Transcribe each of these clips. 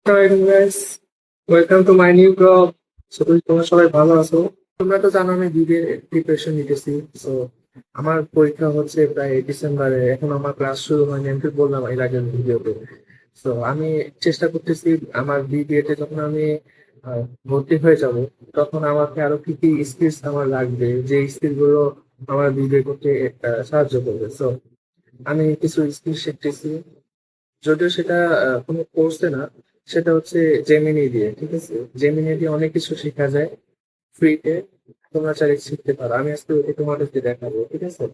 আসসালামাইকুম guys, welcome to my new blog. তোমরা সবাই ভালো আছো? তোমরা তো জানো আমি বিবিএ প্রিপারেশন নিতেছি। তো আমার পরীক্ষা হচ্ছে প্রায় ডিসেম্বরে। এখন আমার ক্লাস শুরু হয়নি, আমি তো বললাম এর আগের ভিডিওতে। তো আমি চেষ্টা করতেছি আমার বিবিএ তে যখন আমি ভর্তি হয়ে যাব, তখন আমাকে আরো কি কি স্কিলস আমার লাগবে, যে স্কিল গুলো আমার বিবিএ করতে সাহায্য করবে। তো আমি কিছু স্কিল শিখতেছি, যদিও সেটা কোনো কোর্সে না, সেটা হচ্ছে জেমিনি দিয়ে। ঠিক আছে, জেমিনি দিয়ে অনেক কিছু শেখা যায় ফ্রিতে। তোমরা চাইলে শিখতে পারো, আমি আজকে ওটা তোমাদেরকে দেখাবো। ঠিক আছে,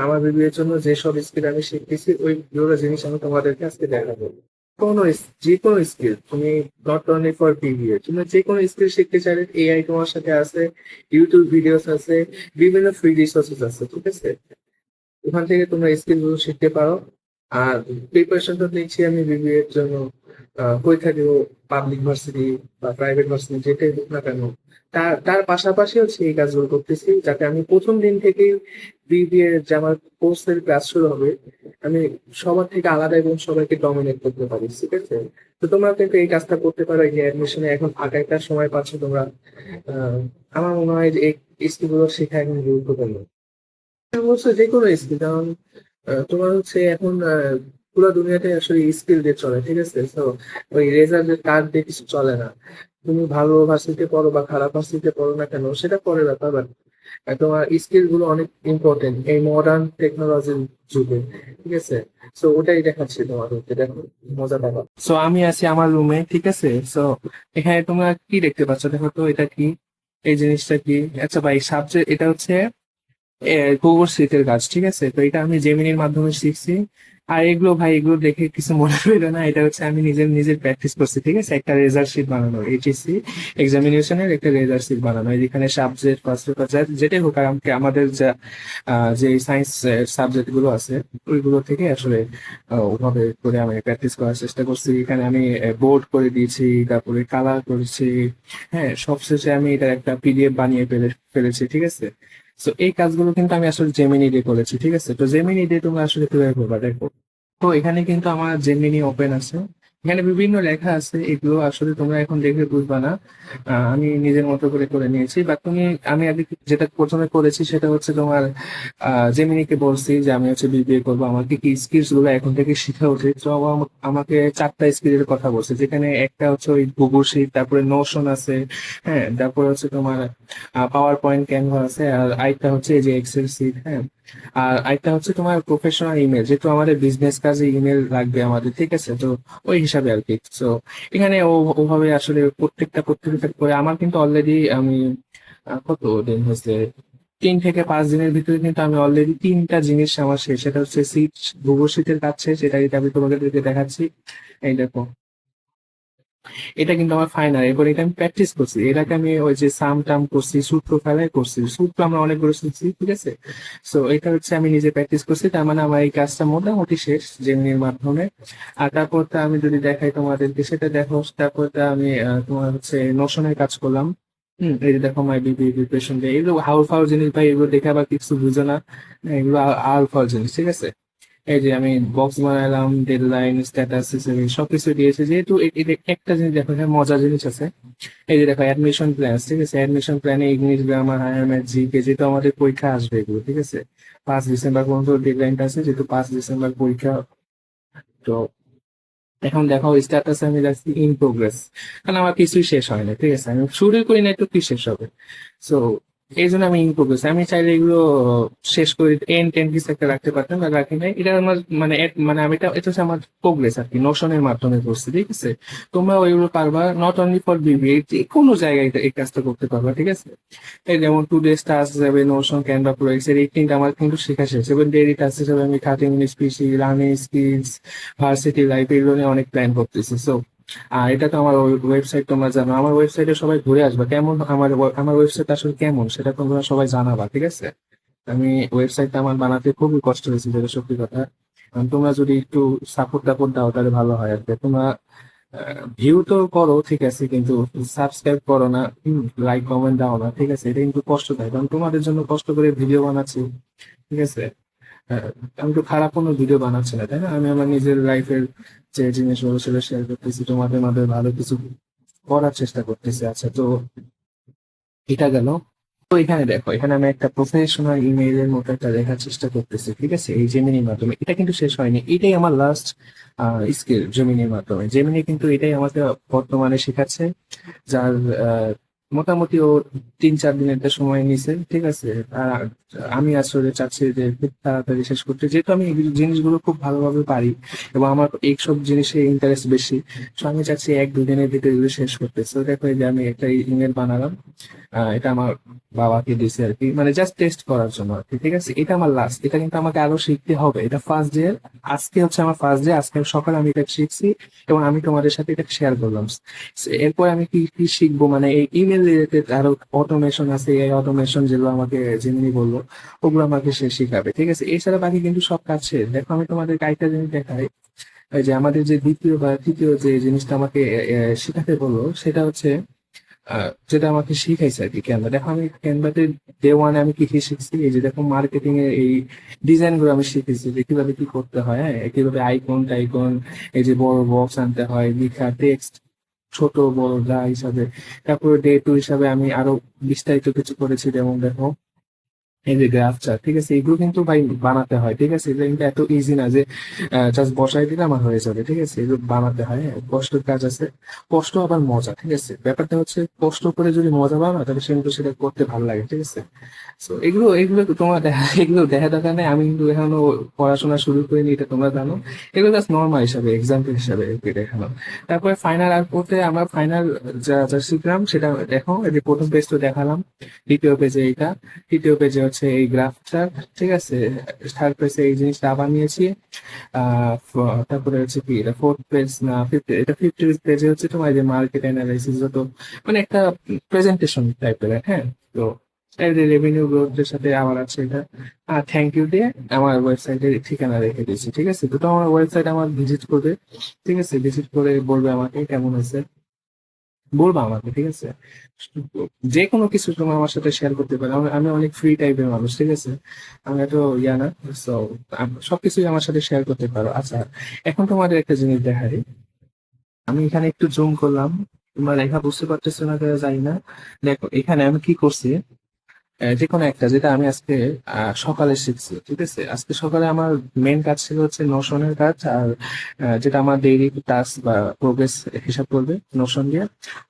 আমার বিবিএর জন্য যেসব স্কিল আমি শিখতেছি ওইগুলো জিনিস আমি তোমাদেরকে আজকে দেখাবো। যে কোনো স্কিল তুমি, নট অনলি ফর বিবিএ, তুমি যে কোনো স্কিল শিখতে চাইলে এআই তোমার সাথে আছে, ইউটিউব ভিডিওস আছে, বিভিন্ন ফ্রি রিসোর্সেস আছে। ঠিক আছে, ওখান থেকে তোমরা স্কিল গুলো শিখতে পারো। আর প্রিপারেশনটা নিচ্ছি আমি বিবিএ এর জন্য। পরীক্ষা দিব পাবলিক ভার্সিটি বা প্রাইভেট ভার্সিটি, যেটাই হোক না কেন। তার তার পাশাপাশি হচ্ছে এই কাজগুলো করতেছি, যাতে আমি প্রথম দিন থেকেই বিবিএ যে আমার কোর্সের ক্লাস শুরু হবে, আমি সবার থেকে আলাদা এবং সবাইকে ডমিনেট করতে পারি। ঠিক আছে, তো তোমরা কিন্তু এই কাজটা করতে পারো। এই অ্যাডমিশনে এখন ফাঁকা একটা সময় পাচ্ছ তোমরা। আহ আমার মনে হয় যে এই স্কিলগুলো শেখা এখন গুরুত্বপূর্ণ। অবশ্যই যে কোনো স্কিল, কারণ তোমার হচ্ছে এখন পুরো দুনিয়াতে আসলে স্কিল দিয়ে চলে। ঠিক আছে, তো ওই রেজাল্টের কার্ড দিয়ে কিছু চলে না। তুমি ভালো ভার্সিটিতে পড়ো বা খারাপ ভার্সিটিতে পড়ো না কেন, সেটা পরের ব্যাপার, বাট তোমার স্কিল গুলো অনেক ইম্পর্টেন্ট এই মডার্ন টেকনোলজির যুগে। ঠিক আছে, তো ওটাই দেখাচ্ছি তোমাদেরকে, দেখো মজা পাবা। সো আমি আছি আমার রুমে। ঠিক আছে, সো এখানে তোমরা কি দেখতে পাচ্ছ, দেখো তো এটা কি, এই জিনিসটা কি? আচ্ছা ভাই, সাবজেক্ট এটা হচ্ছে গোবর শীতের গাছ। ঠিক আছে, তো এটা আমি জেমিনির মাধ্যমে শিখছি। আর এগুলো ভাই, এগুলো দেখে কিছু মনে করবে না, এটা হচ্ছে আমি নিজের নিজের প্র্যাকটিস করছি। ঠিক আছে, একটা রেজাল্ট শিট বানানো, এইচএসসি এক্সামিনেশনের একটা রেজাল্ট শিট বানানো, যেখানে সাবজেক্ট ফার্স্ট পেপার যেটাই হোক, আর আমাদের যা যে সায়েন্স সাবজেক্ট গুলো আছে ওইগুলো থেকে আসলে ওভাবে করে আমি প্র্যাকটিস করার চেষ্টা করছি। এখানে আমি বোর্ড করে দিয়েছি, তারপরে কালার করেছি। হ্যাঁ, সবশেষে আমি এটার একটা পিডিএফ বানিয়ে ফেলেছি। ঠিক আছে, তো এই কাজগুলো কিন্তু আমি আসলে জেমিনি দিয়ে করেছি। ঠিক আছে, তো জেমিনি দিয়ে তোমরা আসলে কিভাবে করবা দেখো। তো এখানে কিন্তু আমার জেমিনি ওপেন আছে, এখানে বিভিন্ন লেখা আছে, এগুলো আসলে তোমরা এখন দেখে বুঝবা না। আমি নিজের মতো করে করে নিয়েছি, বা আমি আগে যেটা প্রথমে করেছি সেটা হচ্ছে তোমার জেমিনিকে বলছি যে আমি হচ্ছে বিবিএ করবো, আমাকে কি স্কিলস গুলো এখন থেকে শেখা উচিত। তো আমাকে চারটা স্কিলের কথা বলছে, যেখানে একটা হচ্ছে ওই গুগল শিট, তারপরে নোশন আছে, হ্যাঁ, তারপরে হচ্ছে তোমার পাওয়ার পয়েন্ট ক্যানভা আছে, আর আরেকটা হচ্ছে এই যে এক্সেল শিট। হ্যাঁ, আর আরেকটা হচ্ছে তোমার প্রফেশনাল ইমেল, যেহেতু আমাদের বিজনেস কাজে ইমেল লাগবে আমাদের। ঠিক আছে, তো ওই হিসাবে আর কি। তো এখানে ওভাবে আসলে প্রত্যেকটা করে আমার কিন্তু অলরেডি আমি কত দিন হয়েছে, 3 থেকে 5 দিনের ভিতরে কিন্তু আমি অলরেডি 3টা জিনিস আমার শেষ। সেটা হচ্ছে সিট, গুগল শিটের কাজ শেষ, এটা এটা আমি তোমাকে দেখাচ্ছি। এই দেখো, এটা কিন্তু আমার ফাইনাল। এবার এটা আমি প্র্যাকটিস করছি, এটাকে আমি ওই যে সাম টাম করছি, সূত্র ফেলাই করছি, সূত্র আমরা অনেকগুলো শিখছি। ঠিক আছে, তো এটা হচ্ছে আমি নিজে প্র্যাকটিস করছি, তার মানে আমার এই কাজটা মোটামুটি শেষ জেমিনির মাধ্যমে। আর তারপরটা আমি যদি দেখাই তোমাদেরকে, সেটা দেখো। তারপরটা আমি তোমার হচ্ছে নোশনের কাজ করলাম। এই যে দেখো, মাই বিবি প্রিপারেশন ডে, এগুলো হাউল ফাউল জিনিস ভাই, এগুলো দেখে আবার কিছু বুঝো না। এগুলো আউল ফাউল জিনিস। ঠিক আছে, এই যে আমি বক্স বানালাম, ডেডলাইন, স্ট্যাটাস সবকিছু দিয়েছে। যেহেতু এটা একটা জিনিস দেখো, এখানে মজার জিনিস আছে। এই যে দেখো, অ্যাডমিশন প্ল্যান। ঠিক আছে, অ্যাডমিশন প্ল্যানে English, grammar, higher math, GK, যেহেতু আমাদের পরীক্ষা আসবে এগুলো। ঠিক আছে, 5 ডিসেম্বর পর্যন্ত ডেডলাইনটা আছে, যেহেতু 5 ডিসেম্বর পরীক্ষা। তো এখন দেখো, স্ট্যাটাস আমি যাচ্ছি ইন প্রোগ্রেস, কারণ আমার কিছুই শেষ হয় না। ঠিক আছে, আমি শুরুই করি না, একটু কি শেষ হবে। সো এই জন্য আমি ইন প্রোগ্রেস, আমি চাইলে এগুলো শেষ করে টেন কিছু একটা রাখতে পারতাম, বা রাখি নাই। এটা আমার মানে মানে আমি এটা এটা হচ্ছে আমার প্রোগ্রেস আর কি, নোশনের মাধ্যমে করছি। ঠিক আছে, তোমরা ওইগুলো পারবা, নট অনলি ফর বিবি, যে কোনো জায়গায় এই কাজটা করতে পারবা। ঠিক আছে, এই যেমন টুডে টাস্ক যাবে, নোশন, ক্যানভা, প্রো এক্সেল, এই তিনটা আমার কিন্তু শেখা শেষ। এবার ডেইলি টাস্ক হিসেবে আমি cutting, speech, running skills, varsity life, এগুলো নিয়ে অনেক প্ল্যান করতেছি। সো আর এটা তো আমার ওয়েবসাইট, তোমরা জানো আমার ওয়েবসাইটে সবাই ঘুরে আসবে, কেমন আমার ওয়েবসাইট আসলে কেমন সেটা তোমরা সবাই জানাবা। ঠিক আছে, আমি ওয়েবসাইটটা আমার বানাতে খুবই কষ্ট হয়েছে, যেটা সত্যি কথা। তোমরা যদি একটু সাপোর্ট টাপোর্ট দাও তাহলে ভালো হয় আর কি। তোমরা ভিউ তো করো ঠিক আছে, কিন্তু সাবস্ক্রাইব করো না, লাইক কমেন্ট দাও না। ঠিক আছে, এটা কিন্তু কষ্ট দেয়, কারণ তোমাদের জন্য কষ্ট করে ভিডিও বানাচ্ছি। ঠিক আছে, আহ, আমি তো খারাপ কোনো ভিডিও বানাচ্ছি না, তাই না? আমি আমার নিজের লাইফের যে জিনিসগুলো সেটা শেয়ার করতেছি, তোমাদের মাঝে ভালো কিছু করার চেষ্টা করতেছি। আচ্ছা, তো এটা গেল। তো এখানে দেখো, এখানে আমি একটা প্রফেশনাল ইমেইলের মতো একটা লেখার চেষ্টা করতেছি, ঠিক আছে, এই জেমিনির মাধ্যমে। এটা কিন্তু শেষ হয়নি, এটাই আমার লাস্ট স্কিল জেমিনির মাধ্যমে। জেমিনি কিন্তু এটাই আমাকে বর্তমানে শেখাচ্ছে, যার আহ, মোটামুটি ও 3-4 দিনের একটা সময় নিছে, ঠিক আছে। আর আমি আসলে চাচ্ছি যে খুব তাড়াতাড়ি শেষ করতে, যেহেতু আমি এই জিনিসগুলো খুব ভালোভাবে পারি এবং আমার এইসব জিনিসে ইন্টারেস্ট বেশি। তো আমি চাচ্ছি 1-2 দিনের ভিতরে এগুলো শেষ করতে। তো দেখো, এই যে আমি একটা ইমেল বানালাম, এটা আমার বাবাকে দিছি আর কি, মানে জাস্ট টেস্ট করার জন্য আর কি, ঠিক আছে। এটা আমার লাস্ট, এটা কিন্তু আমাকে আরো শিখতে হবে। এটা ফার্স্ট ডে, আজকে হচ্ছে আমার ফার্স্ট ডে, আজকে সকালে আমি এটা শিখছি এবং আমি তোমাদের সাথে এটা শেয়ার করলাম। এরপর আমি কি কি শিখবো, মানে এই ইমেল রিলেটেড আরো অটোমেশন আছে, এই অটোমেশন যেগুলো আমাকে জিমিনি বললো, ওগুলো আমাকে সে শিখাবে, ঠিক আছে। এছাড়া বাকি কিন্তু সব কাজ শেষ। দেখো, আমি তোমাদের আরেকটা জিনিস দেখাই। এই যে আমাদের যে দ্বিতীয় বা তৃতীয় যে জিনিসটা আমাকে শেখাতে বললো, সেটা হচ্ছে যেটা আমাকে শিখাইছে আর কি ক্যানভা। দেখো, আমি ক্যানভাতে ডে 1 আমি কি কি শিখছি, এই যে দেখো মার্কেটিং এর এই ডিজাইন গুলো আমি শিখেছি, যে কিভাবে কি করতে হয়, হ্যাঁ, কিভাবে আইকন টাইকন, এই যে বড় বক্স আনতে হয়, লেখা টেক্সট ছোট বড় যা হিসাবে। তারপরে ডে 2 হিসাবে আমি আরো বিস্তারিত কিছু করেছি, যেমন দেখো এই যে গ্রাফ চার্ট, ঠিক আছে, এগুলো কিন্তু ভাই বানাতে হয়, ঠিক আছে। এটা কিন্তু এত ইজি না যে জাস্ট বসাই দিলে আমার হয়ে যাবে, ঠিক আছে। এগুলো বানাতে হয়, হ্যাঁ, কষ্টের কাজ আছে। কষ্ট আবার মজা, ঠিক আছে। ব্যাপারটা হচ্ছে কষ্ট করে যদি মজা পাও না, তাহলে সে কিন্তু সেটা করতে ভালো লাগে, ঠিক আছে। তো এগুলো এগুলো তোমার এগুলো দেখা দরকার নেই, আমি কিন্তু এখনো পড়াশোনা শুরু করিনি, এটা তোমরা জানো। এগুলো জাস্ট নর্মাল হিসাবে, এক্সাম্পল হিসাবে এগুলো দেখানো। তারপরে ফাইনাল আর করতে আমরা ফাইনাল যা যা শিখলাম সেটা দেখো, এই যে প্রথম পেজ তো দেখালাম, দ্বিতীয় পেজে এইটা, তৃতীয় পেজে হচ্ছে এই গ্রাফটা, ঠিক আছে। থার্ড পেজে এই জিনিসটা আবার নিয়েছি। তারপরে হচ্ছে কি, এটা ফোর্থ পেজ না ফিফথ, এটা ফিফথ পেজে হচ্ছে তোমার যে মার্কেট অ্যানালাইসিস, যত মানে একটা প্রেজেন্টেশন টাইপের, হ্যাঁ। তো রেভিনিউ গ্রোথের সাথে আমার আছে এটা। আর থ্যাংক ইউ দিয়ে আমার ওয়েবসাইটের ঠিকানা রেখে দিয়েছি, ঠিক আছে। তো আমার ওয়েবসাইট আমার ভিজিট করবে, ঠিক আছে, ভিজিট করে বলবে আমাকে কেমন হয়েছে, বলবা আমাকে, ঠিক আছে। যে কোনো কিছু তুমি আমার সাথে শেয়ার করতে পারো, আমি অনেক ফ্রি টাইপের মানুষ, ঠিক আছে। আমি এত ইয়া না। সো সবকিছুই আমার সাথে শেয়ার করতে পারো। আচ্ছা, এখন তোমাদের একটা জিনিস দেখাই। আমি এখানে একটু জুম করলাম, তোমরা লেখা বুঝতে পারতেছো না কেন জানি না। দেখো এখানে আমি কি করছি, যে কোনো একটা, যেটা আমি আজকে সকালে শিখছি, ঠিক আছে। আজকে সকালে আমার মেন কাজ ছিল হচ্ছে নোশনের কাজ, আর যেটা আমার ডেইলি টাস্ক বা প্রোগ্রেস হিসাব করবে নোশন দিয়ে।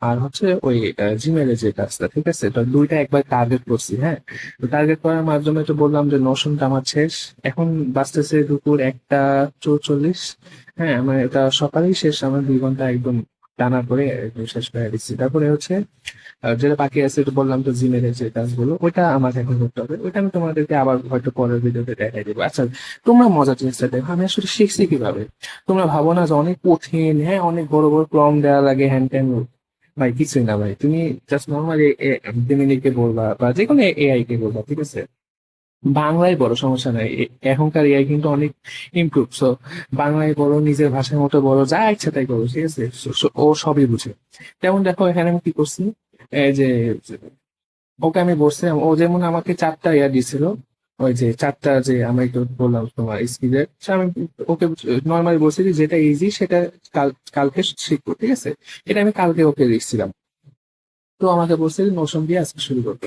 আর হচ্ছে ওই জিমেলের যে কাজটা, ঠিক আছে। তো দুইটা একবার টার্গেট করছি, হ্যাঁ। তো টার্গেট করার মাধ্যমে তো বললাম যে নোশনটা আমার শেষ। এখন বাজতেছে দুপুর 1টা 44। হ্যাঁ, আমার এটা সকালেই শেষ, আমার 2 ঘন্টা একদম টানা করে একদম শেষ করে দিচ্ছি। তারপরে হচ্ছে আর যেটা বাকি আছে, তো বললাম তো জিমেলের যে কাজগুলো, ওইটা আমাকে এখন করতে হবে। ওইটা আমি তোমাদেরকে আবার হয়তো পরের ভিডিওতে দেখাই দেবো। আচ্ছা, তোমরা মজার জিনিসটা দেখো, আমি আসলে শিখছি কিভাবে। তোমরা ভাবো না যে অনেক কঠিন, হ্যাঁ, অনেক বড় বড় প্রম দেওয়া লাগে, হ্যান ত্যান। ভাই কিছুই না ভাই, তুমি জাস্ট নর্মালি জেমিনিকে বলবা বা যে কোনো এআই কে বলবা, ঠিক আছে। বাংলায় বড়, সমস্যা নাই। এখনকার এআই কিন্তু অনেক ইমপ্রুভ। সো বাংলায় বড়, নিজের ভাষার মতো বড়, যা ইচ্ছা তাই করো, ঠিক আছে। ও সবই বুঝে। যেমন দেখো, এখানে আমি কি করছি, এই যে ওকে আমি বলছিলাম, ও যেমন আমাকে 4টা ইয়া দিছিল, ওই যে 4টা যে আমি একটু বললাম তোমার স্কিলের, আমি ওকে নর্মালি বলছি যে যেটা ইজি সেটা কালকে শিখবো, ঠিক আছে। এটা আমি কালকে ওকে লিখছিলাম। তো আমাকে বলছে যে নোশন দিয়ে আজকে শুরু করতে।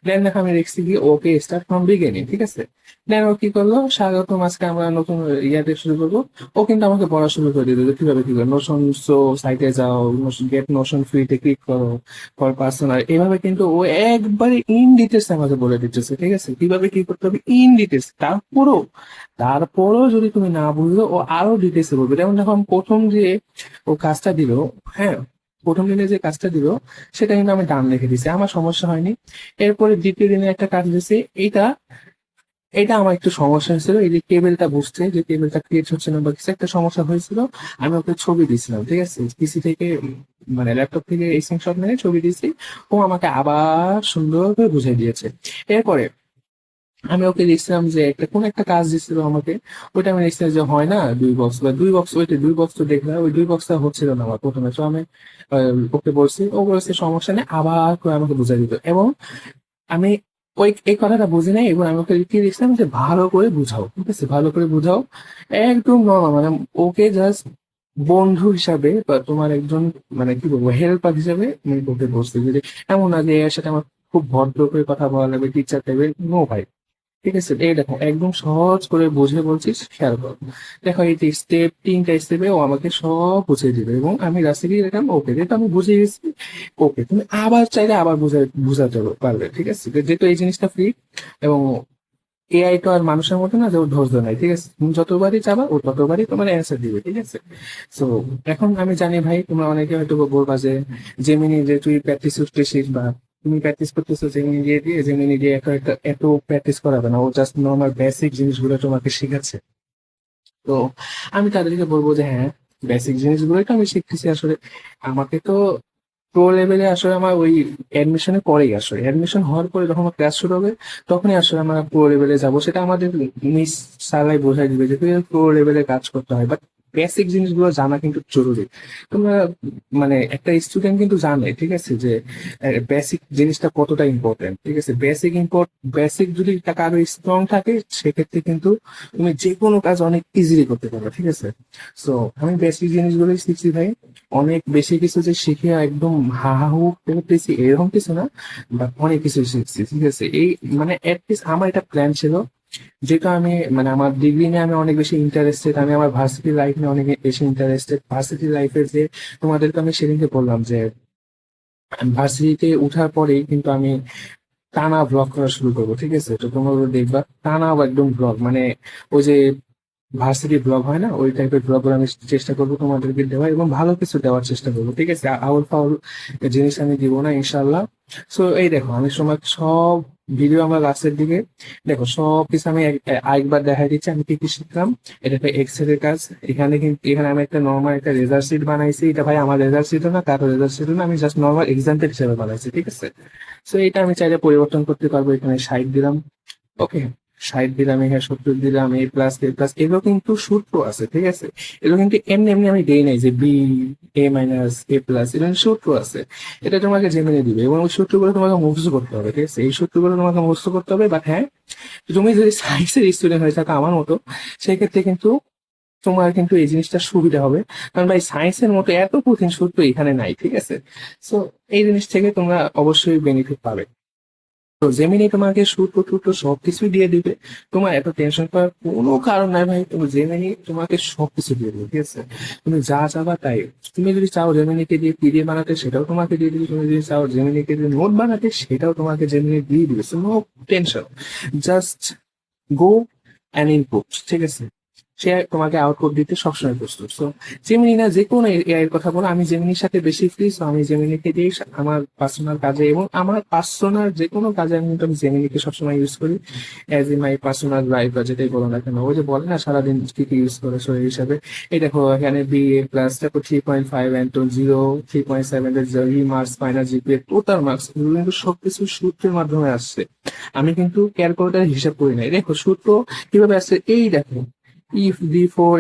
দেন দেখো, আমি লিখছি কি ওকে স্টার্ট ফ্রম বিগিনিং, ঠিক আছে। দেন ও কি করলো, স্বাগতম, আজকে আমরা নতুন ইয়াতে শুরু করবো। ও কিন্তু আমাকে পড়া শুরু করে দিল যে কিভাবে কি করে নোশন, সো সাইটে যাও, গেট নোশন ফ্রিতে ক্লিক করো ফর পার্সোনাল, এভাবে কিন্তু ও একবারে ইন ডিটেলস আমাকে বলে দিতেছে, ঠিক আছে, কিভাবে কি করতে হবে ইন ডিটেলস। তারপরও যদি তুমি না বুঝলো, ও আরো ডিটেলসে বলবে। যেমন দেখো, আমি প্রথম যে ও কাজটা দিল, হ্যাঁ, প্রথম দিনে যে কাজটা দিল সেটা কিন্তু আমি ডান রেখে দিছি, আমার সমস্যা হয়নি। এরপরে দ্বিতীয় দিনে একটা কাজ দিয়েছি, এইটা এটা আমার একটু সমস্যা হয়েছিল, এই যে টেবিলটা বুঝতে, যে টেবিলটা ক্রিয়েট হচ্ছে না বা কিছু একটা সমস্যা হয়েছিল। আমি ওকে ছবি দিয়েছিলাম, ঠিক আছে, পিসি থেকে, মানে ল্যাপটপ থেকে এই স্ক্রিনশট নিয়ে ছবি দিয়েছি। ও আমাকে আবার সুন্দর করে বুঝিয়ে দিয়েছে। এরপরে আমি ওকে লিখছিলাম যে একটা কোন একটা কাজ দিচ্ছিল আমাকে, ওইটা আমি লিখছিলাম যে হয় না 2 বক্স বা 2 বক্স, ওইটা 2 বক্স তো দেখলাম, ওই 2 বক্সটা হচ্ছিল না আমার প্রথমে। তো আমি ওকে বলছি, ও বলছে সমস্যা নেই, আবার করে আমাকে বুঝাই দিত। এবং আমি ওই এই কথাটা বুঝি নাই, এবং আমি ওকে কি দিয়েছিলাম যে ভালো করে বুঝাও, ঠিক আছে, ভালো করে বুঝাও, একদম নর্মাল, মানে ওকে জাস্ট বন্ধু হিসাবে বা তোমার একজন মানে কি বলবো হেল্পার হিসাবে আমি ওকে বলছি যে এমন না যে এর সাথে আমার খুব ভদ্র করে কথা বলা লাগবে টিচার টাইপের, নো ভাই। ঠিক আছে, এই দেখো একদম সহজ করে বুঝে বলছিস, খেয়াল করো। দেখো এই যে স্টেপ, 3টা স্টেপে ও আমাকে সব বুঝিয়ে দিবে, এবং আমি রাস্তা দিয়ে দেখলাম ওকে, যেহেতু আমি বুঝিয়ে গেছি, ওকে তুমি আবার চাইলে আবার বুঝাতে পারবে, ঠিক আছে, যেহেতু এই জিনিসটা ফ্রি। এবং এআই তো আর মানুষের মতো না যে ওর ধৈর্য নাই, ঠিক আছে, তুমি যতবারই চাবা ও ততবারই তোমার অ্যান্সার দিবে, ঠিক আছে। তো এখন আমি জানি ভাই তোমরা অনেকে হয়তো বলবা যে জেমিনি যে তুই প্র্যাকটিস করতেছিস বা তুমি প্র্যাকটিস করতেছো জেমিনি দিয়ে দিয়ে, জেমিনি দিয়ে এত প্র্যাকটিস করাবে না, ও জাস্ট নর্মাল বেসিক জিনিসগুলো তোমাকে শেখাচ্ছে। তো আমি তাদেরকে বলবো যে হ্যাঁ, বেসিক জিনিসগুলোই তো আমি শিখতেছি আসলে। আমাকে তো প্রো লেভেলে আসলে আমার ওই অ্যাডমিশনের পরেই, আসলে অ্যাডমিশন হওয়ার পরে যখন আমার ক্লাস শুরু হবে তখনই আসলে আমরা প্রো লেভেলে যাবো, সেটা আমাদের মিস সালাই বোঝাই দিবে যে প্রো লেভেলে কাজ করতে হয়, বাট বেসিক জিনিসগুলো জানা কিন্তু জরুরি। তোমরা মানে একটা স্টুডেন্ট কিন্তু জানে, ঠিক আছে, যে বেসিক জিনিসটা কতটা ইম্পর্টেন্ট, ঠিক আছে, বেসিক যদি টাকা আরো স্ট্রং থাকে সেক্ষেত্রে কিন্তু তুমি যে কোনো কাজ অনেক ইজিলি করতে পারবে, ঠিক আছে। সো আমি বেসিক জিনিসগুলোই শিখছি ভাই, অনেক বেশি কিছু যে শিখে একদম হা হা হু পেয়েছি এরকম কিছু না, বাট অনেক কিছু শিখছি, ঠিক আছে। এই মানে অ্যাটলিস্ট আমার এটা প্ল্যান ছিল, যেহেতু আমি মানে আমার ডিগ্রি নিয়ে আমি অনেক বেশি ইন্টারেস্টেড, আমি আমার ভার্সিটি লাইফ নিয়ে অনেক বেশি ইন্টারেস্টেড। ভার্সিটি লাইফের যে তোমাদেরকে আমি সেদিনকে বললাম যে ভার্সিটিতে উঠার পরেই কিন্তু আমি টানা ব্লগ করা শুরু করবো, ঠিক আছে। তো তোমরা দেখবা টানা একদম ব্লগ, মানে ওই যে ভার্সিটি ব্লগ হয় না, ওই টাইপের ব্লগ আমি চেষ্টা করবো তোমাদেরকে দেওয়ার, এবং ভালো কিছু দেওয়ার চেষ্টা করবো, ঠিক আছে। আউল ফাউল জিনিস আমি দিব না ইনশাল্লাহ। সো এই দেখো আমি সময় সব ভিডিও আমার লাস্টের দিকে দেখো সব কিছু আমি আরেকবার দেখাই দিচ্ছি আমি কি কি শিখলাম। এটা একটা এক্সেল এর কাজ। এখানে কিন্তু এখানে আমি একটা নর্মাল একটা রেজাল্ট শিট বানাইছি, এটা ভাই আমার রেজাল্ট শিটও না, কারো রেজাল্ট শিটও না, আমি জাস্ট নর্মাল এক্সাম্পল হিসেবে বানাইছি, ঠিক আছে। সো এটা আমি চাইলে পরিবর্তন করতে পারবো, এখানে 60 দিলাম, ওকে, 60 দিলাম, এখানে 70 দিলাম, এ প্লাস এগুলো কিন্তু সূত্র আছে, ঠিক আছে। এগুলো কিন্তু এমনি এমনি আমি দেই নাই যে B A-A+, এগুলো কিন্তু সূত্র আছে, এটা তোমাকে জেনে দিবে, এবং ওই সূত্রগুলো তোমাকে মুখস্থ করতে হবে, ঠিক আছে। এই সূত্রগুলো তোমাকে মুখস্থ করতে হবে, বাট হ্যাঁ, তুমি যদি সায়েন্সের স্টুডেন্ট হয়ে থাকো আমার মতো, সেক্ষেত্রে কিন্তু তোমার কিন্তু এই জিনিসটা সুবিধা হবে, কারণ ভাই সায়েন্সের মতো এত কঠিন সূত্র এখানে নাই, ঠিক আছে। সো এই জিনিস থেকে তোমরা অবশ্যই বেনিফিট পাবে। তো জেমিনি তোমাকে সূত্র টুত্র সবকিছু দিয়ে দিবে, তোমার এত টেনশন করার কোনো কারণ নাই ভাই, তুমি জেমিনি তোমাকে সবকিছু দিয়ে দিবে, ঠিক আছে। তুমি যা চাবা তাই, তুমি যদি চাও জেমিনিকে দিয়ে পিডিএফ বানাতে সেটাও তোমাকে দিয়ে দিবে, তুমি যদি চাও জেমিনিকে দিয়ে নোট বানাতে সেটাও তোমাকে জেমিনি দিয়ে দিবে, no tension, just go and input, ঠিক আছে। সে তোমাকে আউটপুট দিতে সবসময় প্রস্তুত। সো জেমিনি না যে কোনো এআই এর কথা বলো, আমি জেমিনির সাথে বেশি ফ্রি, সো আমি জেমিনিকে দিয়ে আমার পার্সোনাল কাজে এবং আমার পার্সোনাল যে কোনো কাজে আমি কিন্তু আমি জেমিনিকে সবসময় ইউজ করি as in my personal life, বা যেটাই বলো না কেন। ওই যে বলে না সারাদিন কি কি ইউজ করে, সো এই হিসাবে এই দেখো এখানে BA+, তারপর 3.5 and 0, 3.7 এর marks, final GPA, total marks, এগুলো কিন্তু সবকিছু সূত্রের মাধ্যমে আসছে। আমি কিন্তু ক্যালকুলেটার হিসাব করি নাই, দেখো সূত্র কিভাবে আসছে, এই দেখো If D4,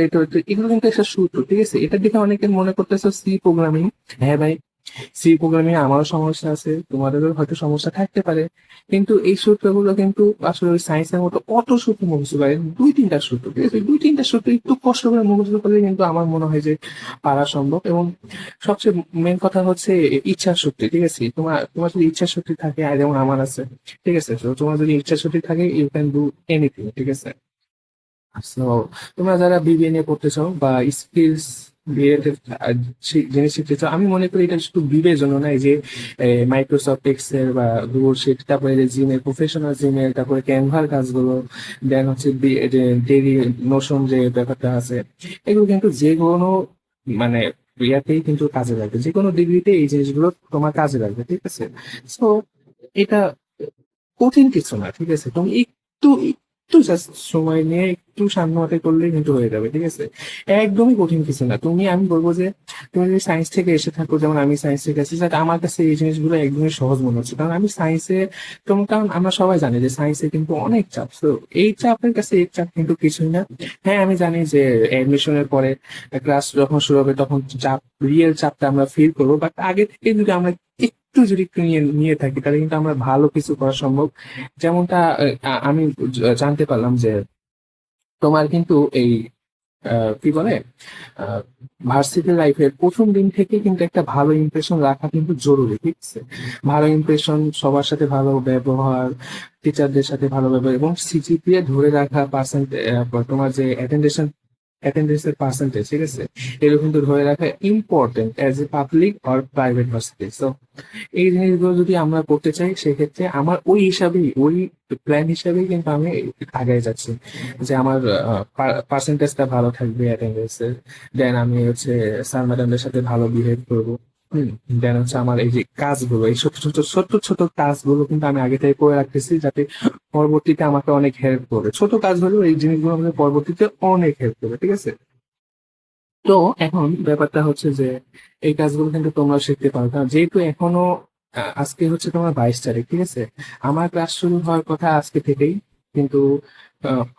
এগুলো কিন্তু একটা সূত্র, ঠিক আছে। এটা দেখে অনেকে মনে করতেছে সি প্রোগ্রামিং, হ্যাঁ ভাই, সি প্রোগ্রামিং আমারও সমস্যা আছে, তোমাদেরও হয়তো সমস্যা থাকতে পারে, কিন্তু এই সূত্রগুলো কিন্তু আসলে ওই সায়েন্সের মতো অত সূত্র মুখস্থ করে 2-3টা সূত্র, ঠিক আছে, 2-3টা সূত্র একটু কষ্ট করে মুখস্থ করলে কিন্তু আমার মনে হয় যে পারা সম্ভব। এবং সবচেয়ে মেন কথা হচ্ছে ইচ্ছা শক্তি, ঠিক আছে। তোমার তোমার যদি ইচ্ছা শক্তি থাকে, আর যেমন আমার আছে, ঠিক আছে, তো তোমার যদি ইচ্ছা শক্তি থাকে ইউ ক্যান ডু এনিথিং, ঠিক আছে। সো তোমরা যারা বিবিএ নিয়ে পড়তে চাও বা স্কিলস রিলেটেড জিনিস শিখতে চাও, আমি মনে করি এটা শুধু বিবের জন্য না, এই যে মাইক্রোসফট এক্সেল বা গুগল শিট, তারপরে যে জিমেল, প্রফেশনাল জিমেল, তারপরে ক্যানভার কাজগুলো, দেন হচ্ছে যে ডেইলি নোশন যে ব্যাপারটা আছে, এগুলো কিন্তু যে কোনো মানে ইয়াতেই কিন্তু কাজে লাগবে, যে কোনো ডিগ্রিতে এই জিনিসগুলো তোমার কাজে লাগবে, ঠিক আছে। সো এটা কঠিন কিছু না, ঠিক আছে, তুমি একটু একটু জাস্ট সময় নিয়ে একটু সামনে হাতে করলেই কিন্তু হয়ে যাবে, ঠিক আছে। একদমই কঠিন কিছু না। আমি বলবো যে তুমি যদি সায়েন্স থেকে এসে থাকো, যেমন আমি সায়েন্স থেকে এসেছি, যাতে আমার কাছে এই জিনিসগুলো একদমই সহজ মনে হচ্ছে, কারণ আমি সায়েন্সে, কারণ আমরা সবাই জানি যে সায়েন্সে কিন্তু অনেক চাপ, তো এই চাপের কাছে এই চাপ কিন্তু কিছুই না। হ্যাঁ আমি জানি যে এডমিশনের পরে ক্লাস যখন শুরু হবে তখন চাপ, রিয়েল চাপটা আমরা ফিল করবো, বাট আগে থেকে যদি আমরা একটু যদি একটু নিয়ে নিয়ে থাকি তাহলে কিন্তু আমরা ভালো কিছু করা সম্ভব। যেমনটা আমি জানতে পারলাম যে তোমার কিন্তু এই কি বলে ভার্সিটি লাইফের প্রথম দিন থেকে কিন্তু একটা ভালো ইমপ্রেশন রাখা কিন্তু জরুরি, ঠিক আছে? ভালো ইমপ্রেশন, সবার সাথে ভালো ব্যবহার, টিচারদের সাথে ভালো ব্যবহার এবং সিজিপিএ ধরে রাখা পার্সেন্ট, তোমার যে অ্যাটেন্ডেন্সের পার্সেন্টেজ, ঠিক আছে, এগুলো কিন্তু ধরে রাখা important as a public or private varsity. তো এই জিনিসগুলো যদি আমরা করতে চাই সেক্ষেত্রে আমার ওই হিসাবেই, ওই প্ল্যান হিসাবেই কিন্তু আমি আগে যাচ্ছি যে আমার পার্সেন্টেজটা ভালো থাকবে অ্যাটেন্ডেন্সের। দেন আমি হচ্ছে স্যার ম্যাডামদের সাথে ভালো বিহেভ করবো। দেন হচ্ছে আমার এই যে কাজগুলো, এই ছোট ছোট ছোট ছোট কাজগুলো কিন্তু আমি আগে থেকে করে রাখতেছি, যাতে পরবর্তীতে আমাকে অনেক হেল্প করবে। ছোট কাজ হলেও এই জিনিসগুলো আমাকে পরবর্তীতে অনেক হেল্প করবে, ঠিক আছে? তো এখন ব্যাপারটা হচ্ছে যে এই কাজগুলো কিন্তু তোমরা শিখতে পারো, কারণ যেহেতু এখনো আজকে হচ্ছে তোমার 22 তারিখ, ঠিক আছে? আমার ক্লাস শুরু হওয়ার কথা আজকে থেকেই, কিন্তু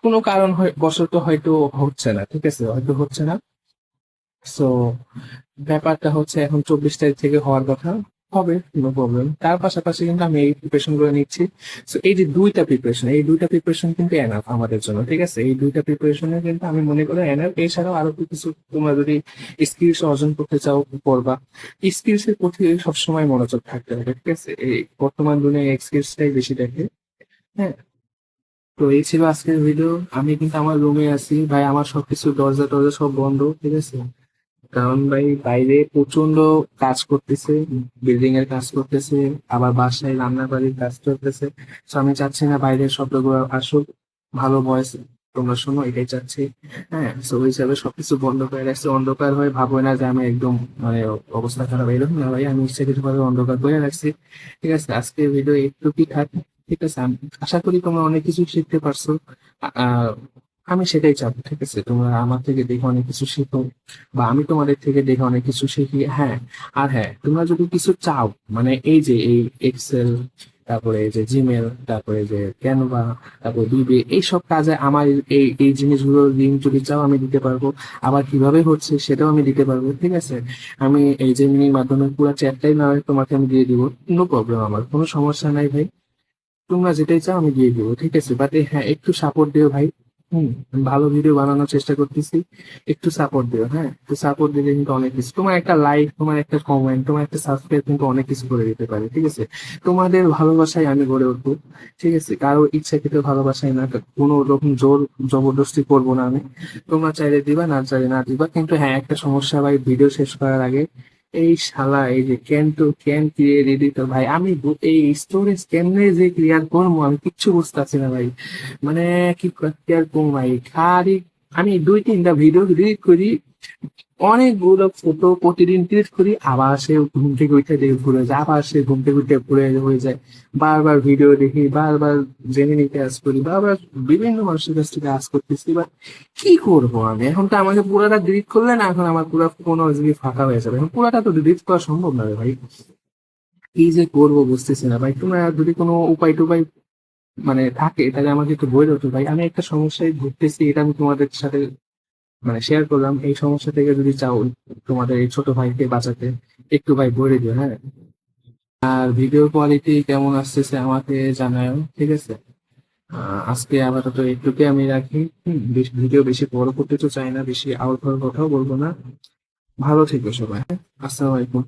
কোনো কারণ বশত হয়তো হচ্ছে না, ঠিক আছে, হয়তো হচ্ছে না। সো ব্যাপারটা হচ্ছে এখন 24 তারিখ থেকে হওয়ার কথা, হবে, নো প্রবলেম। তার পাশাপাশি কিন্তু আমি এই প্রিপারেশন গুলো নিচ্ছি। সো এই যে দুইটা প্রিপারেশন কিন্তু এনাফ আমাদের জন্য, ঠিক আছে? এই দুইটা প্রিপারেশনে কিন্তু আমি মনে করি এনাফ। এছাড়াও আরো কিছু তোমরা যদি স্কিলস অর্জন করতে চাও করবা, স্কিলস এর প্রতি সবসময় মনোযোগ থাকতে হবে, ঠিক আছে? এই বর্তমান দুনিয়ায় স্কিলসটাই বেশি দেখে। হ্যাঁ, তো এই ছিল আজকের ভিডিও। আমি কিন্তু আমার রুমে আছি ভাই, আমার সবকিছু দরজা টরজা সব বন্ধ, ঠিক আছে? কারণ ভাই বাইরে প্রচন্ড কাজ করতেছে, বিল্ডিং এর কাজ করতেছে, আবার বাসায় রান্না বাড়ির কাজ চলতেছে। তো আমি চাচ্ছি না বাইরের শব্দগুলো আসুক, ভালো ভয়েস তোমরা শোনো, এটাই চাচ্ছি। হ্যাঁ, তো ওই হিসাবে সবকিছু বন্ধ করে রাখছি। অন্ধকার হয়ে ভাবো না যে আমি একদম মানে অবস্থা খারাপ, এরকম না ভাই, আমি ইচ্ছাকৃত ভাবে অন্ধকার করে রাখছি। ঠিক আছে, আজকে ভিডিও একটু কি থাক, ঠিক আছে? আমি আশা করি তোমরা অনেক কিছু শিখতে পারছো। আহ আমি সেটাই চাবো, ঠিক আছে? তোমরা আমার থেকে দেখে অনেক কিছু শিখো, বা আমি তোমাদের থেকে দেখে অনেক কিছু শিখি। হ্যাঁ, আর হ্যাঁ, তোমরা যদি কিছু চাও, মানে এই যে এই এক্সেল, তারপরে এই যে জিমেল, তারপরে যে ক্যানভা, তারপরে বিবে, এইসব কাজে আমার এই এই জিনিসগুলোর লিঙ্ক যদি চাও আমি দিতে পারবো। আবার কিভাবে হচ্ছে সেটাও আমি দিতে পারবো, ঠিক আছে? আমি এই জেমিনির মাধ্যমে পুরো চ্যাটটাই না হয় তোমাকে আমি দিয়ে দিব, নো প্রবলেম, আমার কোনো সমস্যা নাই ভাই। তোমরা যেটাই চাও আমি দিয়ে দিবো, ঠিক আছে? বাট হ্যাঁ, একটু সাপোর্ট দিও ভাই। আমি ভালো ভিডিও বানানোর চেষ্টা করতেছি, একটু সাপোর্ট দিও। হ্যাঁ, একটু সাপোর্ট দিলে কিন্তু অনেক কিছু, তোমার একটা লাইক, তোমার একটা কমেন্ট, তোমার একটা সাবস্ক্রাইব কিন্তু অনেক কিছু করে দিতে পারে, ঠিক আছে? তোমাদের ভালোবাসায় আমি গড়ে উঠবো, ঠিক আছে? কারো ইচ্ছাকৃত ভালোবাসায় না, কোনো রকম জোর জবরদস্তি করবো না আমি। তোমরা চাইলে দিবা, না চাইলে না দিবা। কিন্তু হ্যাঁ, একটা সমস্যা ভাই, ভিডিও শেষ করার আগে এই শালা এই যে ক্যান ক্রিয়েট এডিটর ভাই, আমি এই স্টোরেজ কেমনে যে ক্লিয়ার করবো আমি কিচ্ছু বুঝতেছি না ভাই। মানে কি ক্লিয়ার করবো ভাই, খালি আমি 2-3টা ভিডিও ডিলিট করি, অনেকগুলো ফটো প্রতিদিন ডিলিট করি, আবার সে ঘুম থেকে উঠে দেখে ভুলে যায়, আবার সে ঘুম থেকে উঠে ভুলে হয়ে যায়। বারবার ভিডিও দেখি, বারবার জেনে নিতে আজ করি, বারবার বিভিন্ন মানুষের কাছ থেকে আজ করতেছি। বাট কি করবো আমি এখন? তো আমাকে পুরাটা ডিলিট করলে না, এখন আমার পুরো ফোন জিবি ফাঁকা হয়ে যাবে, এখন পুরাটা তো ডিলিট করা সম্ভব না রে ভাই। কি যে করবো বুঝতেছি না ভাই। তোমরা যদি কোনো উপায় টুপায় মানে থাকে তাহলে আমাকে একটু বলে দাও তো ভাই। আমি একটা সমস্যায় ভুগতেছি, এটা আমি তোমাদের সাথে মানে শেয়ার করলাম। এই সমস্যা থেকে যদি চাও তোমাদের এই ছোট ভাইকে বাঁচাতে, একটু ভাই বলে দিও, হ্যাঁ? আর ভিডিও কোয়ালিটি কেমন আসতেছে আমাকে জানাও, ঠিক আছে? আজকে আপাতত একটুকে আমি রাখি। ভিডিও বেশি বড় করতে তো চাই না, বেশি আউট কথাও বলবো না। ভালো থেকো সবাই, হ্যাঁ? আসসালামু আলাইকুম।